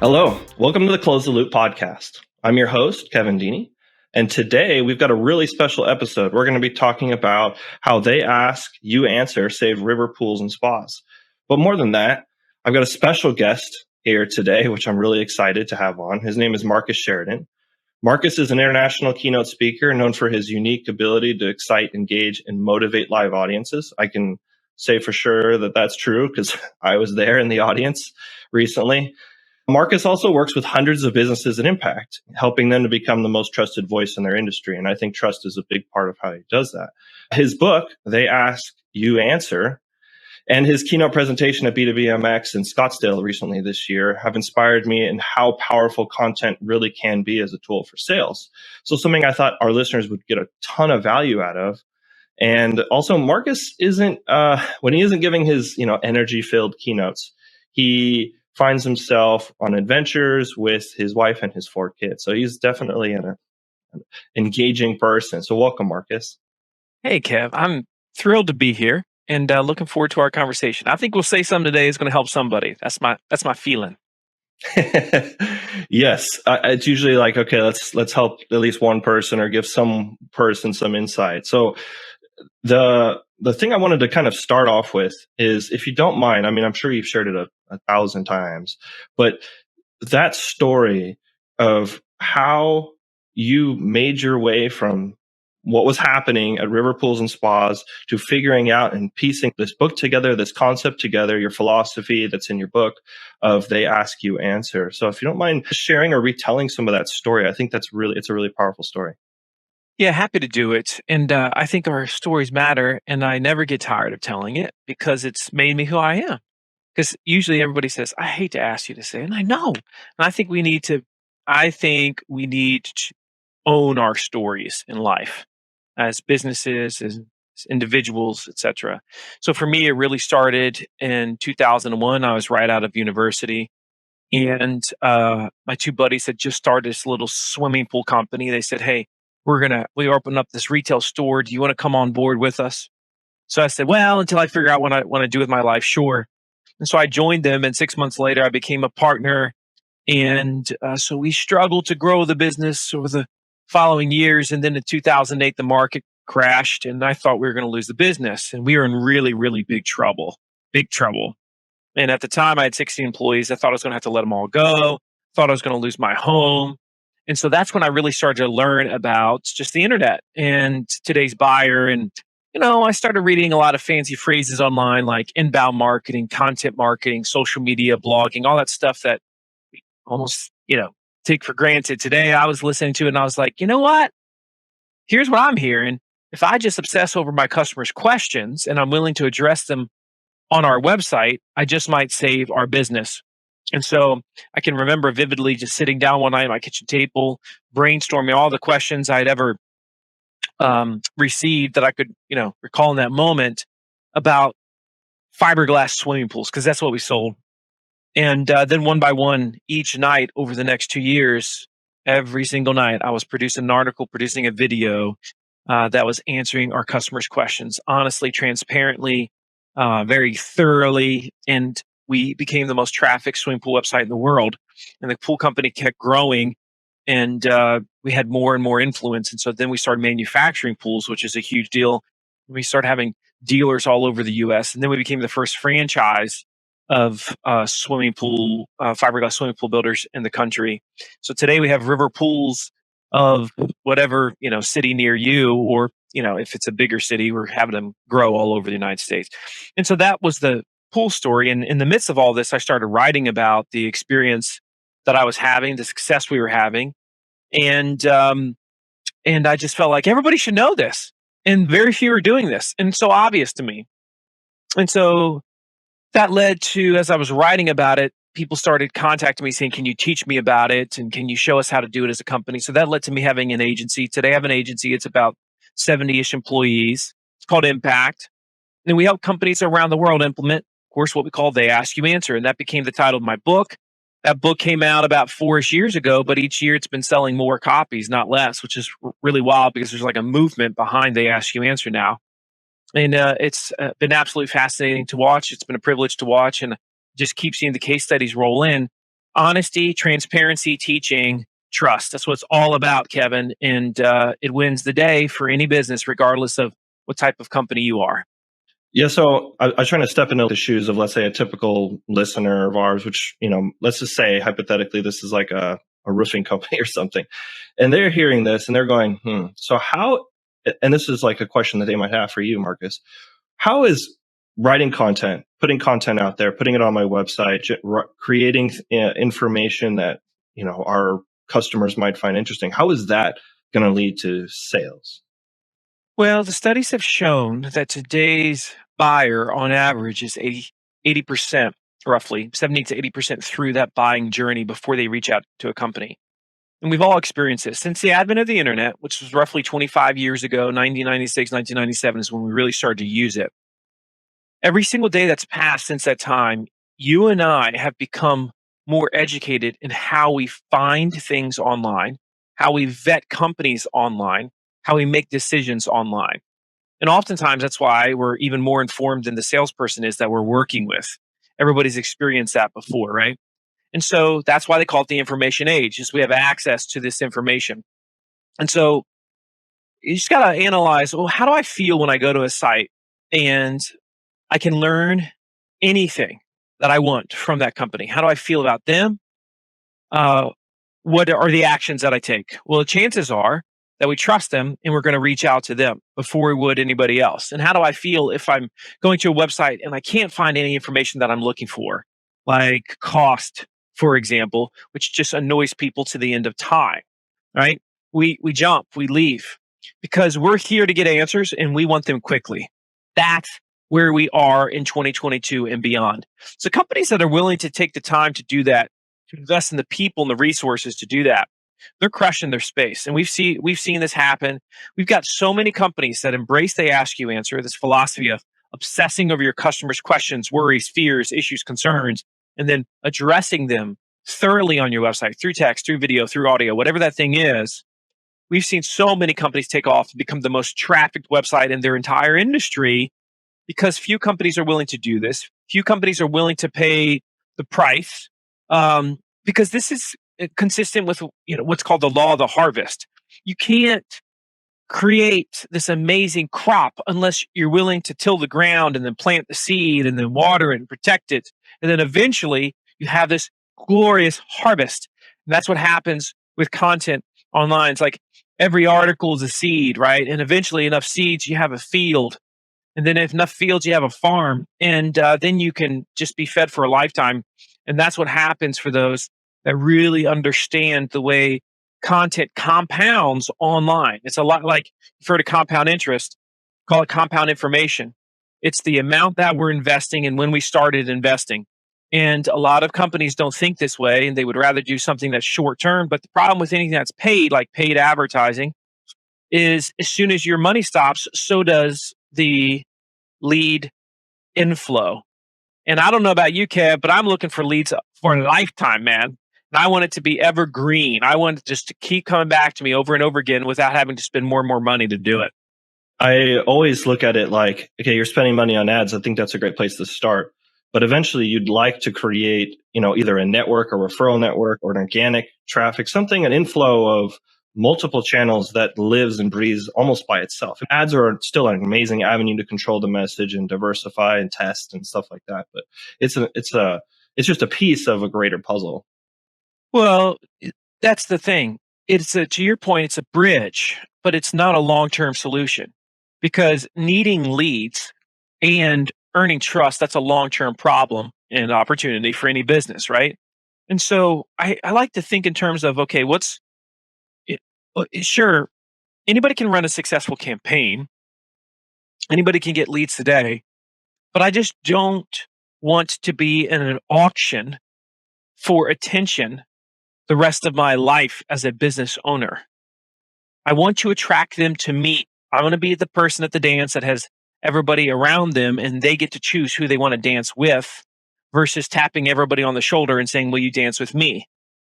Hello, welcome to the Close the Loop podcast. I'm your host, Kevin Deeney, and today we've got a really special episode. We're going to be talking about how They Ask, You Answer saved river pools and spas. But more than that, I've got a special guest here today, which I'm really excited to have on. His name is Marcus Sheridan. Marcus is an international keynote speaker known for his unique ability to excite, engage, and motivate live audiences. I can say for sure that that's true because I was there in the audience recently. Marcus also works with hundreds of businesses in impact, helping them to become the most trusted voice in their industry. And I think trust is a big part of how he does that. His book, They Ask, You Answer, and his keynote presentation at B2BMX in Scottsdale recently this year have inspired me in how powerful content really can be as a tool for sales. So something I thought our listeners would get a ton of value out of. And also Marcus isn't, when he isn't giving his, energy-filled keynotes, he finds himself on adventures with his wife and his 4 kids. So he's definitely an engaging person. So welcome, Marcus. Hey, Kev. I'm thrilled to be here and looking forward to our conversation. I think we'll say something today is going to help somebody. That's my feeling. Yes, it's usually like, okay, let's help at least one person or give some person some insight. So the thing I wanted to kind of start off with is, if you don't mind, I mean, I'm sure you've shared it a 1,000 times, but that story of how you made your way from what was happening at river pools and spas to figuring out and piecing this book together, this concept together, your philosophy that's in your book of They Ask, You Answer. So if you don't mind sharing or retelling some of that story, I think it's a really powerful story. Yeah, happy to do it. And I think our stories matter, and I never get tired of telling it because it's made me who I am. Because usually everybody says, "I hate to ask you to say," and I know. And I think we need to. I think we need to own our stories in life as businesses, as individuals, etc. So for me, it really started in 2001. I was right out of university. And my 2 buddies had just started this little swimming pool company. They said, "Hey, we open up this retail store. Do you want to come on board with us?" So I said, "Well, until I figure out what I want to do with my life, sure." And so I joined them, and 6 months later, I became a partner. And so we struggled to grow the business over the following years. And then in 2008, the market crashed, and I thought we were going to lose the business. And we were in really, really big trouble, big trouble. And at the time, I had 60 employees. I thought I was going to have to let them all go. Thought I was going to lose my home. And so that's when I really started to learn about just the internet and today's buyer. And, I started reading a lot of fancy phrases online like inbound marketing, content marketing, social media, blogging, all that stuff that we almost, take for granted. Today, I was listening to it and I was like, you know what? Here's what I'm hearing. If I just obsess over my customers' questions and I'm willing to address them on our website, I just might save our business. And so I can remember vividly just sitting down one night at my kitchen table, brainstorming all the questions I'd ever received that I could, recall in that moment about fiberglass swimming pools, because that's what we sold. And then one by one, each night over the next 2 years, every single night, I was producing an article, producing a video that was answering our customers' questions honestly, transparently, very thoroughly. And we became the most trafficked swimming pool website in the world. And the pool company kept growing, and we had more and more influence. And so then we started manufacturing pools, which is a huge deal. We started having dealers all over the US. And then we became the first franchise of fiberglass swimming pool builders in the country. So today we have river pools of whatever, city near you, or, if it's a bigger city, we're having them grow all over the United States. And so that was the pool story. And in the midst of all this, I started writing about the experience that I was having, the success we were having. And I just felt like everybody should know this. And very few are doing this. And it's so obvious to me. And so that led to, as I was writing about it, people started contacting me saying, "Can you teach me about it? And can you show us how to do it as a company?" So that led to me having an agency. Today I have an agency. It's about 70-ish employees. It's called Impact. And we help companies around the world implement, of course, what we call They Ask, You Answer. And that became the title of my book. That book came out about 4-ish years ago, but each year it's been selling more copies, not less, which is really wild because there's like a movement behind They Ask, You Answer now. And it's been absolutely fascinating to watch. It's been a privilege to watch, and just keep seeing the case studies roll in. Honesty, transparency, teaching, trust. That's what it's all about, Kevin. And it wins the day for any business, regardless of what type of company you are. Yeah, so I was trying to step into the shoes of, let's say, a typical listener of ours, which, let's just say hypothetically, this is like a roofing company or something. And they're hearing this and they're going, so how, and this is like a question that they might have for you, Marcus. How is writing content, putting content out there, putting it on my website, creating information that, our customers might find interesting, how is that going to lead to sales? Well, the studies have shown that today's buyer, on average, is 80% roughly 70 to 80% through that buying journey before they reach out to a company. And we've all experienced this since the advent of the internet, which was roughly 25 years ago. 1996, 1997 is when we really started to use it. Every single day that's passed since that time, you and I have become more educated in how we find things online, how we vet companies online, how we make decisions online. And oftentimes that's why we're even more informed than the salesperson is that we're working with. Everybody's experienced that before, right? And so that's why they call it the information age, is we have access to this information. And so you just got to analyze, well, how do I feel when I go to a site and I can learn anything that I want from that company? How do I feel about them? What are the actions that I take? Well, the chances are that we trust them and we're going to reach out to them before we would anybody else. And how do I feel if I'm going to a website and I can't find any information that I'm looking for, like cost, for example, which just annoys people to the end of time, right? We jump, we leave because we're here to get answers and we want them quickly. That's where we are in 2022 and beyond. So companies that are willing to take the time to do that, to invest in the people and the resources to do that, they're crushing their space. And we've seen this happen. We've got so many companies that embrace the ask you answer, this philosophy of obsessing over your customers' questions, worries, fears, issues, concerns, and then addressing them thoroughly on your website through text, through video, through audio, whatever that thing is. We've seen so many companies take off and become the most trafficked website in their entire industry because few companies are willing to do this. Few companies are willing to pay the price because this is consistent with what's called the law of the harvest. You can't create this amazing crop unless you're willing to till the ground and then plant the seed and then water it and protect it. And then eventually you have this glorious harvest. And that's what happens with content online. It's like every article is a seed, right? And eventually enough seeds, you have a field. And then if enough fields, you have a farm. And then you can just be fed for a lifetime. And that's what happens for those that really understand the way content compounds online. It's a lot like, you've heard of compound interest, call it compound information. It's the amount that we're investing and when we started investing. And a lot of companies don't think this way and they would rather do something that's short term. But the problem with anything that's paid, like paid advertising, is as soon as your money stops, so does the lead inflow. And I don't know about you, Kev, but I'm looking for leads for a lifetime, man. And I want it to be evergreen. I want it just to keep coming back to me over and over again without having to spend more and more money to do it. I always look at it like, okay, you're spending money on ads. I think that's a great place to start. But eventually you'd like to create, either a network, a referral network, or an organic traffic, something, an inflow of multiple channels that lives and breathes almost by itself. Ads are still an amazing avenue to control the message and diversify and test and stuff like that. But it's just a piece of a greater puzzle. Well, that's the thing. To your point, it's a bridge, but it's not a long-term solution because needing leads and earning trust, that's a long-term problem and opportunity for any business, right? And so I like to think in terms of, okay, sure, anybody can run a successful campaign. Anybody can get leads today, but I just don't want to be in an auction for attention the rest of my life as a business owner. I want to attract them to me. I want to be the person at the dance that has everybody around them and they get to choose who they want to dance with versus tapping everybody on the shoulder and saying, will you dance with me?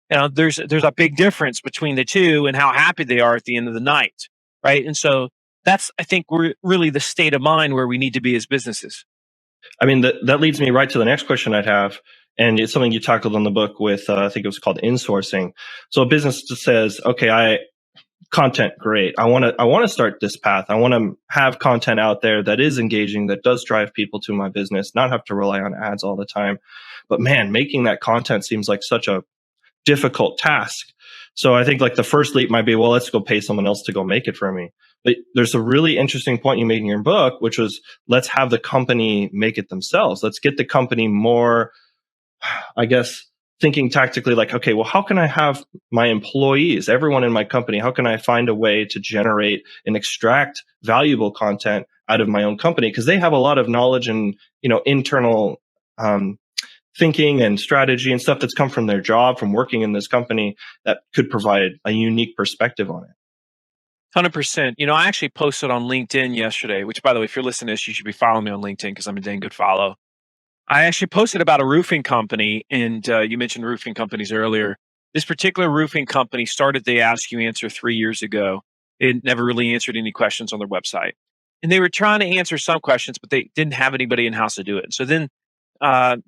There's a big difference between the two and how happy they are at the end of the night. Right. And so that's, I think, we're really the state of mind where we need to be as businesses. I mean, that leads me right to the next question I'd have And it's something you tackled on the book with, I think it was called insourcing. So a business just says, okay, content, great. I want to start this path. I want to have content out there that is engaging, that does drive people to my business, not have to rely on ads all the time. But man, making that content seems like such a difficult task. So I think like the first leap might be, well, let's go pay someone else to go make it for me. But there's a really interesting point you made in your book, which was let's have the company make it themselves. Let's get the company more, I guess, thinking tactically like, okay, well, how can I have my employees, everyone in my company, how can I find a way to generate and extract valuable content out of my own company? Because they have a lot of knowledge and, internal thinking and strategy and stuff that's come from their job, from working in this company, that could provide a unique perspective on it. 100%. I actually posted on LinkedIn yesterday, which, by the way, if you're listening to this, you should be following me on LinkedIn because I'm a dang good follow. I actually posted about a roofing company, and you mentioned roofing companies earlier. This particular roofing company started the Ask You Answer 3 years ago. It never really answered any questions on their website. And they were trying to answer some questions, but they didn't have anybody in-house to do it. So then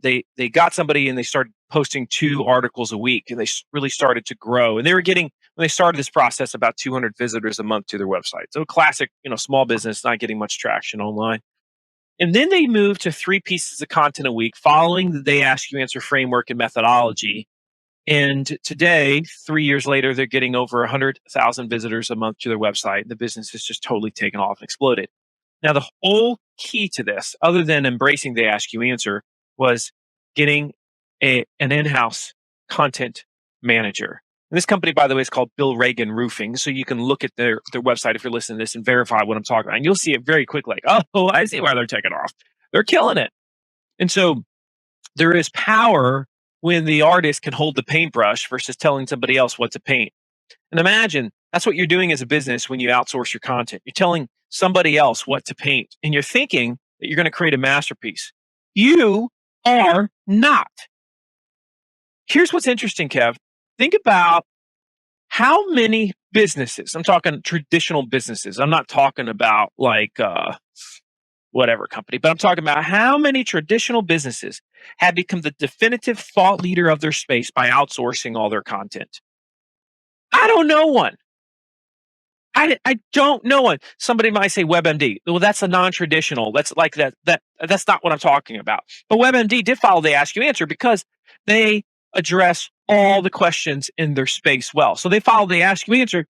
they got somebody and they started posting 2 articles a week, and they really started to grow. And they were getting, when they started this process, about 200 visitors a month to their website. So classic, small business, not getting much traction online. And then they moved to 3 pieces of content a week following the They Ask You Answer framework and methodology. And today, 3 years later, they're getting over 100,000 visitors a month to their website. The business has just totally taken off and exploded. Now, the whole key to this, other than embracing They Ask You Answer, was getting an in-house content manager. And this company, by the way, is called Bill Reagan Roofing. So you can look at their website if you're listening to this and verify what I'm talking about. And you'll see it very quickly. Like, oh, I see why they're taking off. They're killing it. And so there is power when the artist can hold the paintbrush versus telling somebody else what to paint. And imagine that's what you're doing as a business when you outsource your content. You're telling somebody else what to paint, and you're thinking that you're going to create a masterpiece. You are not. Here's what's interesting, Kev. Think about how many businesses, I'm talking traditional businesses. I'm not talking about like whatever company, but I'm talking about how many traditional businesses have become the definitive thought leader of their space by outsourcing all their content. I don't know one. I don't know one. Somebody might say WebMD. Well, that's a non-traditional. That's like that. That's not what I'm talking about. But WebMD did follow the Ask You Answer because they address all the questions in their space well. So they follow the Ask You Answer.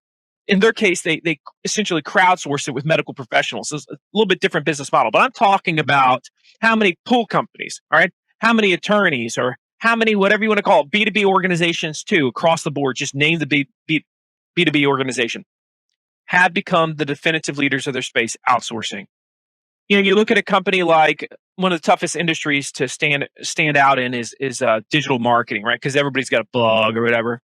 In their case, they essentially crowdsource it with medical professionals. So it's a little bit different business model. But I'm talking about how many pool companies, all right? How many attorneys, or how many, whatever you want to call it, B2B organizations too, across the board, just name the B2B organization, have become the definitive leaders of their space outsourcing. You look at a company like, one of the toughest industries to stand out in is digital marketing, right? Because everybody's got a blog or whatever.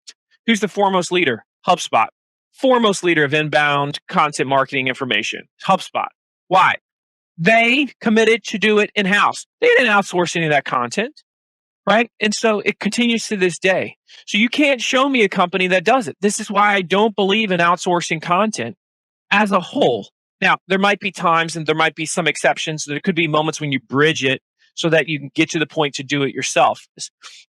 Who's the foremost leader? HubSpot. Foremost leader of inbound content marketing information. HubSpot. Why? They committed to do it in-house. They didn't outsource any of that content, right? And so it continues to this day. So you can't show me a company that does it. This is why I don't believe in outsourcing content as a whole. Now, there might be times and there might be some exceptions. There could be moments when you bridge it so that you can get to the point to do it yourself.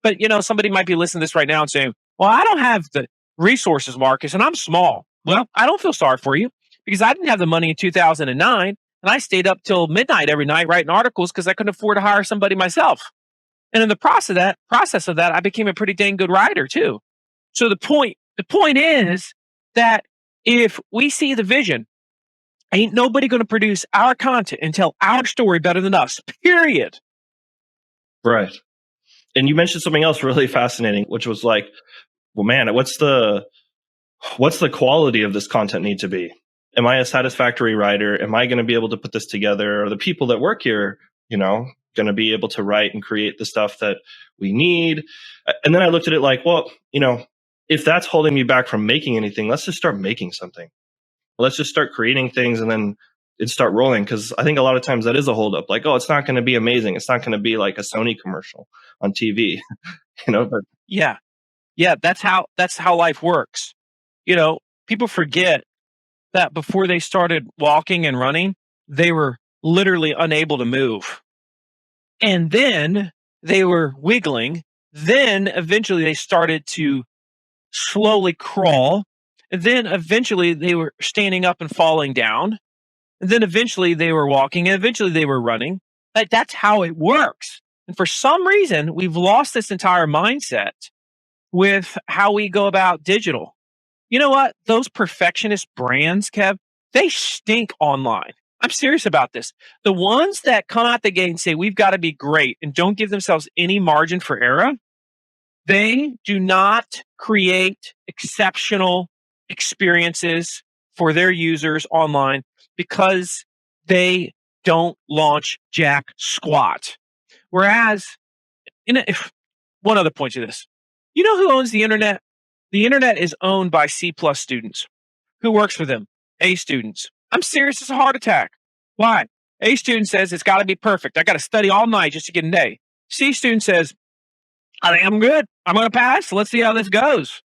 But, somebody might be listening to this right now and saying, well, I don't have the resources, Marcus, and I'm small. Well, I don't feel sorry for you because I didn't have the money in 2009, and I stayed up till midnight every night writing articles because I couldn't afford to hire somebody myself. And in the process of that, I became a pretty dang good writer too. So the point is that if we see the vision, ain't nobody going to produce our content and tell our story better than us, period. Right. And you mentioned something else really fascinating, which was like, well, man, what's the quality of this content need to be? Am I a satisfactory writer? Am I going to be able to put this together? Are the people that work here, going to be able to write and create the stuff that we need? And then I looked at it like, well, if that's holding me back from making anything, let's just start making something. Let's just start creating things and then it start rolling. Because I think a lot of times that is a holdup. Like, oh, it's not going to be amazing. It's not going to be like a Sony commercial on TV, But yeah, that's how life works. People forget that before they started walking and running, they were literally unable to move. And then they were wiggling Then eventually they started to slowly crawl. And then eventually they were standing up and falling down. And then eventually they were walking. And eventually they were running. Like, that's how it works. And for some reason, we've lost this entire mindset with how we go about digital. You know what? Those perfectionist brands, Kev, they stink online. I'm serious about this. The ones that come out the gate and say, we've got to be great and don't give themselves any margin for error, they do not create exceptional experiences for their users online because they don't launch jack squat. Whereas, if one other point to this, you know who owns the internet? The internet is owned by C plus students. Who works for them? A students. I'm serious, it's a heart attack. Why? A student says it's got to be perfect. I got to study all night just to get an A. C student says, I think I'm good. I'm going to pass. Let's see how this goes.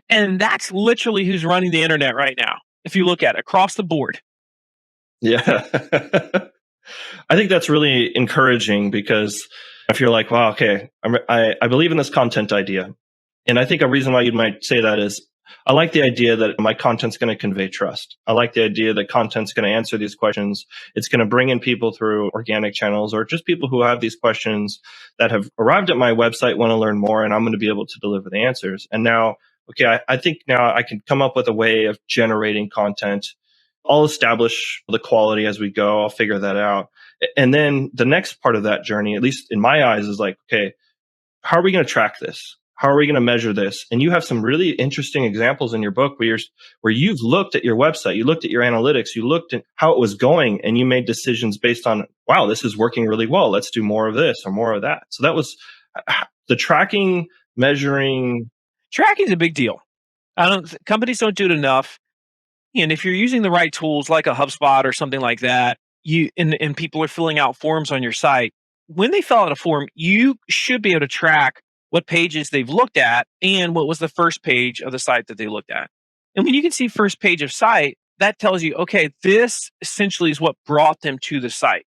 And that's literally who's running the internet right now. If you look at it across the board. Yeah. I think that's really encouraging, because if you're like, wow, okay, I believe in this content idea. And I think a reason why you might say that is, I like the idea that my content's going to convey trust. I like the idea that content's going to answer these questions. It's going to bring in people through organic channels, or just people who have these questions that have arrived at my website, want to learn more, and I'm going to be able to deliver the answers. And now, okay, I think now I can come up with a way of generating content. I'll establish the quality as we go. I'll figure that out. And then the next part of that journey, at least in my eyes, is like, okay, how are we going to track this? How are we going to measure this? And you have some really interesting examples in your book where you've looked at your website, you looked at your analytics, you looked at how it was going, and you made decisions based on, wow, this is working really well. Let's do more of this or more of that. So that was the tracking, measuring. Tracking is a big deal. Companies don't do it enough. And if you're using the right tools like a HubSpot or something like that, and people are filling out forms on your site, when they fill out a form, you should be able to track what pages they've looked at and what was the first page of the site that they looked at. And when you can see first page of site, that tells you, okay, this essentially is what brought them to the site.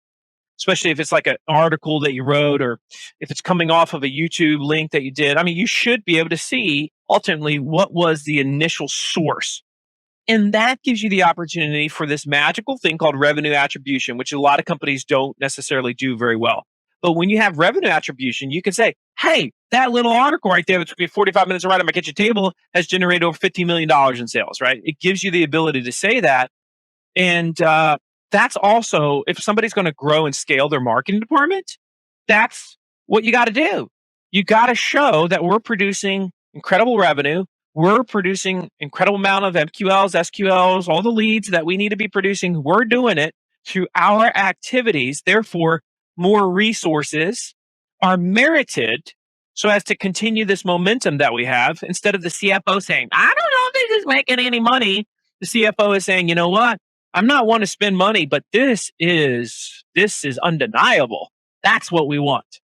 Especially if it's like an article that you wrote, or if it's coming off of a YouTube link that you did. I mean, you should be able to see ultimately what was the initial source. And that gives you the opportunity for this magical thing called revenue attribution, which a lot of companies don't necessarily do very well. But when you have revenue attribution, you can say, hey, that little article right there that took me 45 minutes to write on my kitchen table has generated over $50 million in sales, right? It gives you the ability to say that. And that's also, if somebody's going to grow and scale their marketing department, that's what you got to do. You got to show that we're producing incredible revenue. We're producing incredible amount of MQLs, SQLs, all the leads that we need to be producing. We're doing it through our activities. Therefore, more resources are merited so as to continue this momentum that we have. Instead of the CFO saying, I don't know if this is making any money, the CFO is saying, you know what? I'm not one to spend money, but this is undeniable. That's what we want.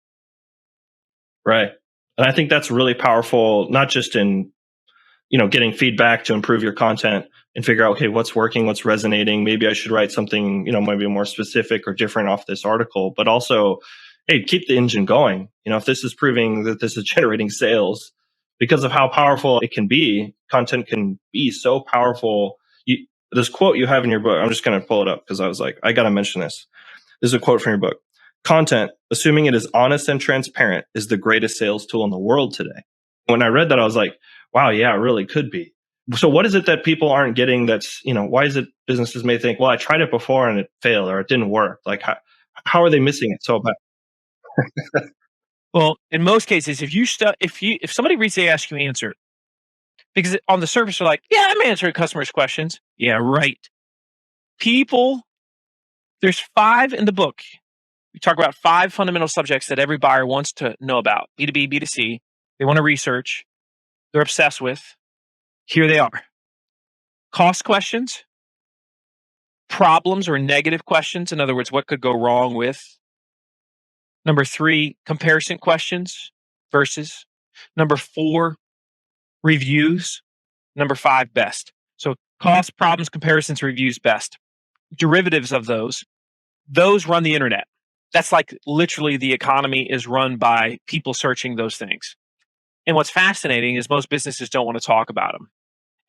Right. And I think that's really powerful, not just in, getting feedback to improve your content and figure out, okay, what's working, what's resonating. Maybe I should write something, maybe more specific or different off this article, but also, hey, keep the engine going. If this is proving that this is generating sales, because of how powerful it can be, content can be so powerful. This quote you have in your book, I'm just going to pull it up because I was like, I got to mention this. This is a quote from your book. Content, assuming it is honest and transparent, is the greatest sales tool in the world today. When I read that, I was like, wow, yeah, it really could be. So what is it that people aren't getting that's, why is it businesses may think, well, I tried it before and it failed or it didn't work? Like, how are they missing it so bad? Well, in most cases, if somebody reads the ask you answer, because on the surface they're like, yeah, I'm answering customers' questions. Yeah, right. There's 5 in the book. We talk about 5 fundamental subjects that every buyer wants to know about. B2B, B2C. They want to research. They're obsessed with. Here they are. Cost questions, problems or negative questions. In other words, what could go wrong with. Number 3, comparison questions versus. Number 4, reviews. Number 5, best. So cost, problems, comparisons, reviews, best. Derivatives of those run the internet. That's like literally the economy is run by people searching those things. And what's fascinating is most businesses don't want to talk about them.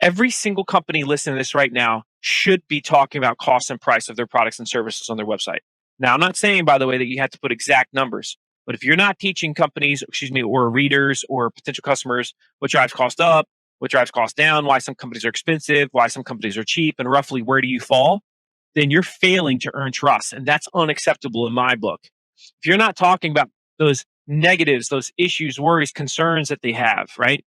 Every single company listening to this right now should be talking about cost and price of their products and services on their website. Now, I'm not saying, by the way, that you have to put exact numbers, but if you're not teaching companies, or readers or potential customers what drives cost up, what drives cost down, why some companies are expensive, why some companies are cheap, and roughly where do you fall, then you're failing to earn trust. And that's unacceptable in my book. If you're not talking about those negatives, those issues, worries, concerns that they have, right?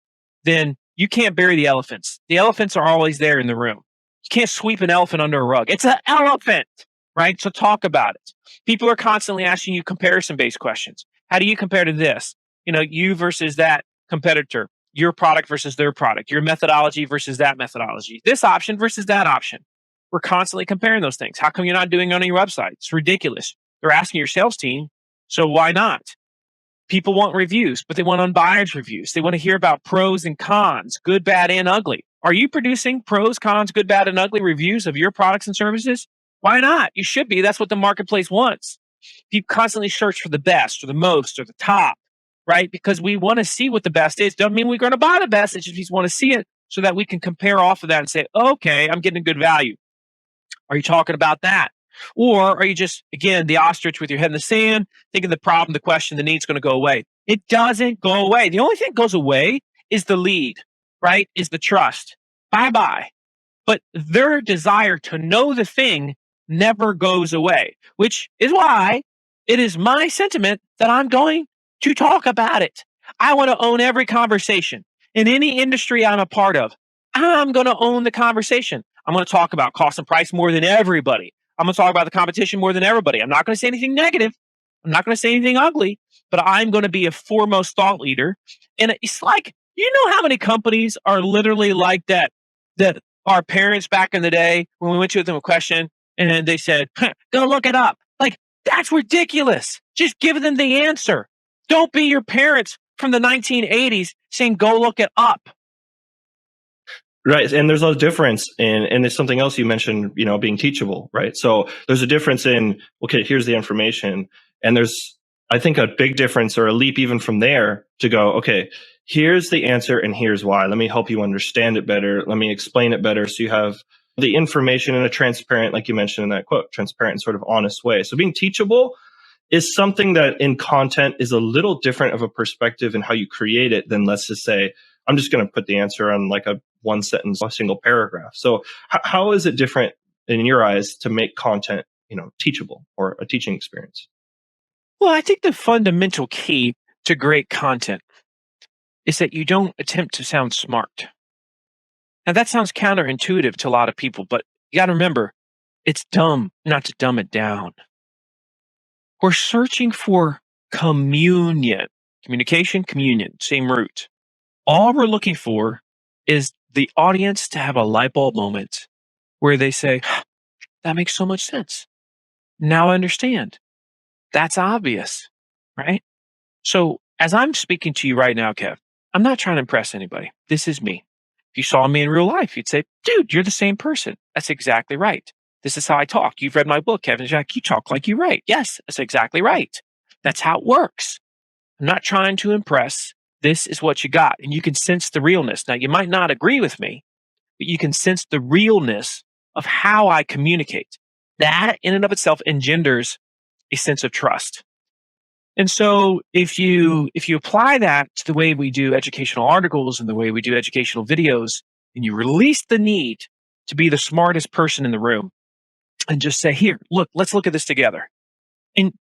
Then you can't bury the elephants. The elephants are always there in the room. You can't sweep an elephant under a rug. It's an elephant, right? So talk about it. People are constantly asking you comparison-based questions. How do you compare to this? You versus that competitor, your product versus their product, your methodology versus that methodology, this option versus that option. We're constantly comparing those things. How come you're not doing it on your website? It's ridiculous. They're asking your sales team, so why not? People want reviews, but they want unbiased reviews. They want to hear about pros and cons, good, bad, and ugly. Are you producing pros, cons, good, bad, and ugly reviews of your products and services? Why not? You should be. That's what the marketplace wants. People constantly search for the best or the most or the top, right? Because we want to see what the best is. Doesn't mean we're going to buy the best. It just means we want to see it so that we can compare off of that and say, okay, I'm getting a good value. Are you talking about that? Or are you just, again, the ostrich with your head in the sand, thinking the problem, the question, the need's going to go away? It doesn't go away. The only thing that goes away is the lead, right? Is the trust. Bye-bye. But their desire to know the thing never goes away, which is why it is my sentiment that I'm going to talk about it. I want to own every conversation in any industry I'm a part of. I'm going to own the conversation. I'm going to talk about cost and price more than everybody. I'm going to talk about the competition more than everybody. I'm not going to say anything negative. I'm not going to say anything ugly, but I'm going to be a foremost thought leader. And it's like, how many companies are literally like that our parents back in the day, when we went to them a question and they said, go look it up. Like, that's ridiculous. Just give them the answer. Don't be your parents from the 1980s saying, go look it up. Right. And there's a difference and there's something else you mentioned, being teachable, right? So there's a difference in, okay, here's the information. And there's, I think, a big difference or a leap even from there to go, okay, here's the answer and here's why. Let me help you understand it better. Let me explain it better. So you have the information in a transparent, like you mentioned in that quote, transparent, sort of honest way. So being teachable is something that in content is a little different of a perspective in how you create it than, let's just say, I'm just going to put the answer on like a one sentence, a single paragraph. So how is it different in your eyes to make content, teachable or a teaching experience? Well, I think the fundamental key to great content is that you don't attempt to sound smart. Now, that sounds counterintuitive to a lot of people, but you got to remember, it's dumb not to dumb it down. We're searching for communion, communication, communion, same root. All we're looking for is the audience to have a light bulb moment where they say, that makes so much sense. Now I understand. That's obvious, right? So as I'm speaking to you right now, Kev, I'm not trying to impress anybody. This is me. If you saw me in real life, you'd say, dude, you're the same person. That's exactly right. This is how I talk. You've read my book, Kevin Jack. You talk like you write. Yes, that's exactly right. That's how it works. I'm not trying to impress. This is what you got. And you can sense the realness. Now, you might not agree with me, but you can sense the realness of how I communicate. That in and of itself engenders a sense of trust. And so if you apply that to the way we do educational articles and the way we do educational videos, and you release the need to be the smartest person in the room and just say, here, look, let's look at this together. And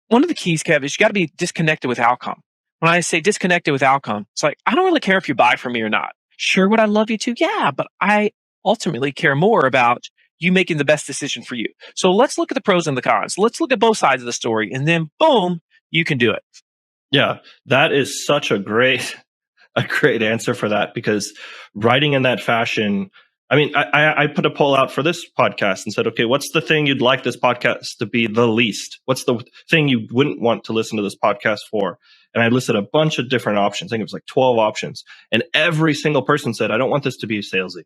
one of the keys, Kev, is you got to be disconnected with outcome. When I say disconnected with outcome, it's like, I don't really care if you buy from me or not. Sure, would I love you to? Yeah, but I ultimately care more about you making the best decision for you. So let's look at the pros and the cons. Let's look at both sides of the story, and then boom, you can do it. Yeah, that is such a great answer for that, because writing in that fashion, I mean, I put a poll out for this podcast and said, okay, what's the thing you'd like this podcast to be the least? What's the thing you wouldn't want to listen to this podcast for? And I listed a bunch of different options. I think it was like 12 options. And every single person said, I don't want this to be salesy.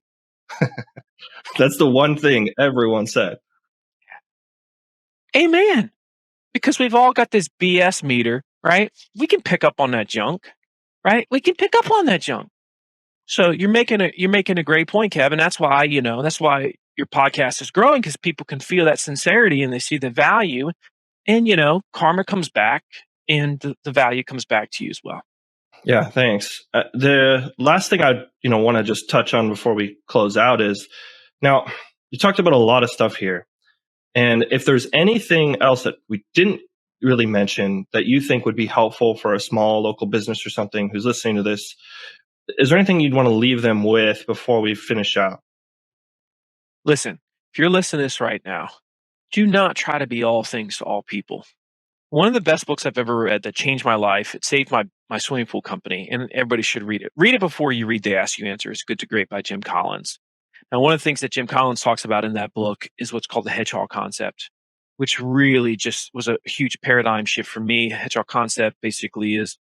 That's the one thing everyone said. Amen. Because we've all got this BS meter, right? We can pick up on that junk, right? We can pick up on that junk. So you're making a great point, Kevin. That's why, that's why your podcast is growing, because people can feel that sincerity and they see the value, and karma comes back, and the value comes back to you as well. Yeah, thanks. The last thing I want to just touch on before we close out is, now you talked about a lot of stuff here, and if there's anything else that we didn't really mention that you think would be helpful for a small local business or something who's listening to this, is there anything you'd want to leave them with before we finish out? Listen, if you're listening to this right now, do not try to be all things to all people. One of the best books I've ever read that changed my life, it saved my swimming pool company, and everybody should read it. Read it before you read They Ask You Answer. It's Good to Great by Jim Collins. Now, one of the things that Jim Collins talks about in that book is what's called the hedgehog concept, which really just was a huge paradigm shift for me. Hedgehog concept basically is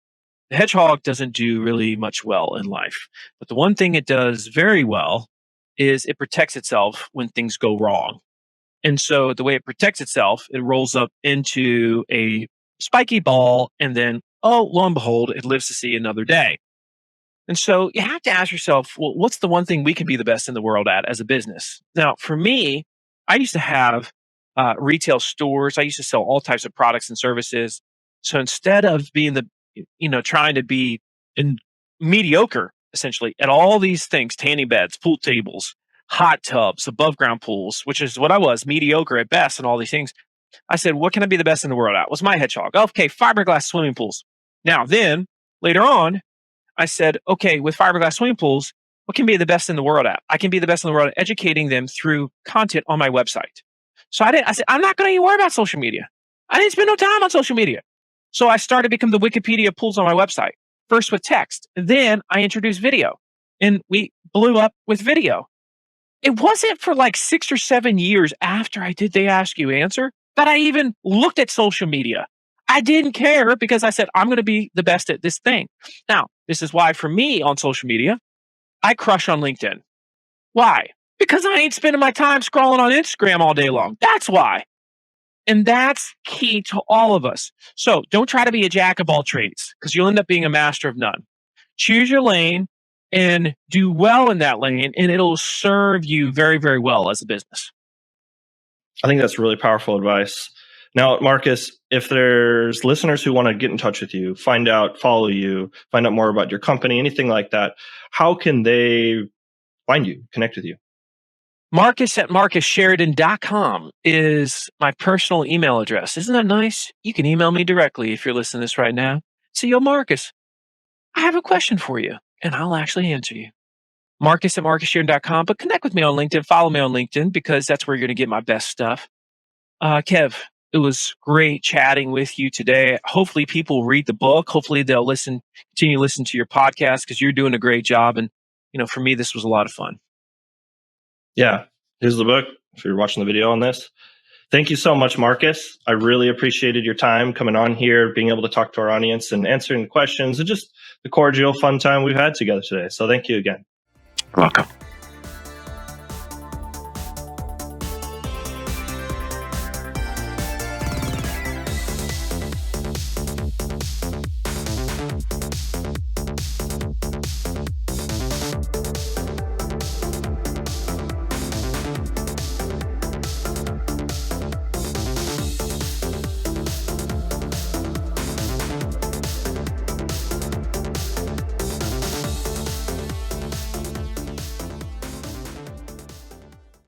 the hedgehog doesn't do really much well in life, but the one thing it does very well is it protects itself when things go wrong. And so the way it protects itself, it rolls up into a spiky ball, and then, oh, lo and behold, it lives to see another day. And so you have to ask yourself, well, what's the one thing we can be the best in the world at as a business? Now, for me, I used to have retail stores. I used to sell all types of products and services. So instead of being trying to be mediocre, essentially, at all these things, tanning beds, pool tables, hot tubs, above ground pools, which is what I was, mediocre at best, and all these things, I said, what can I be the best in the world at? What's my hedgehog? Okay, fiberglass swimming pools. Now, then later on, I said, okay, with fiberglass swimming pools, what can be the best in the world at? I can be the best in the world at educating them through content on my website. So I said, I'm not going to even worry about social media. I didn't spend no time on social media. So I started to become the Wikipedia of pools on my website, first with text. Then I introduced video, and we blew up with video. It wasn't for like 6 or 7 years after I did They Ask You Answer that I even looked at social media. I didn't care, because I said, I'm going to be the best at this thing. Now, this is why for me on social media, I crush on LinkedIn. Why? Because I ain't spending my time scrolling on Instagram all day long. That's why. And that's key to all of us. So don't try to be a jack of all trades, because you'll end up being a master of none. Choose your lane and do well in that lane, and it'll serve you very, very well as a business. I think that's really powerful advice. Now, Marcus, if there's listeners who want to get in touch with you, follow you, find out more about your company, anything like that, how can they find you, connect with you? Marcus at marcussheridan.com is my personal email address. Isn't that nice? You can email me directly if you're listening to this right now. Say, yo, Marcus, I have a question for you, and I'll actually answer you. Marcus at marcussheridan.com, but connect with me on LinkedIn. Follow me on LinkedIn, because that's where you're going to get my best stuff. Kev, it was great chatting with you today. Hopefully people read the book. Hopefully they'll continue to listen to your podcast, because you're doing a great job. And, for me, this was a lot of fun. Yeah. Here's the book if you're watching the video on this. Thank you so much, Marcus. I really appreciated your time coming on here, being able to talk to our audience and answering questions, and just the cordial, fun time we've had together today. So thank you again. You're welcome.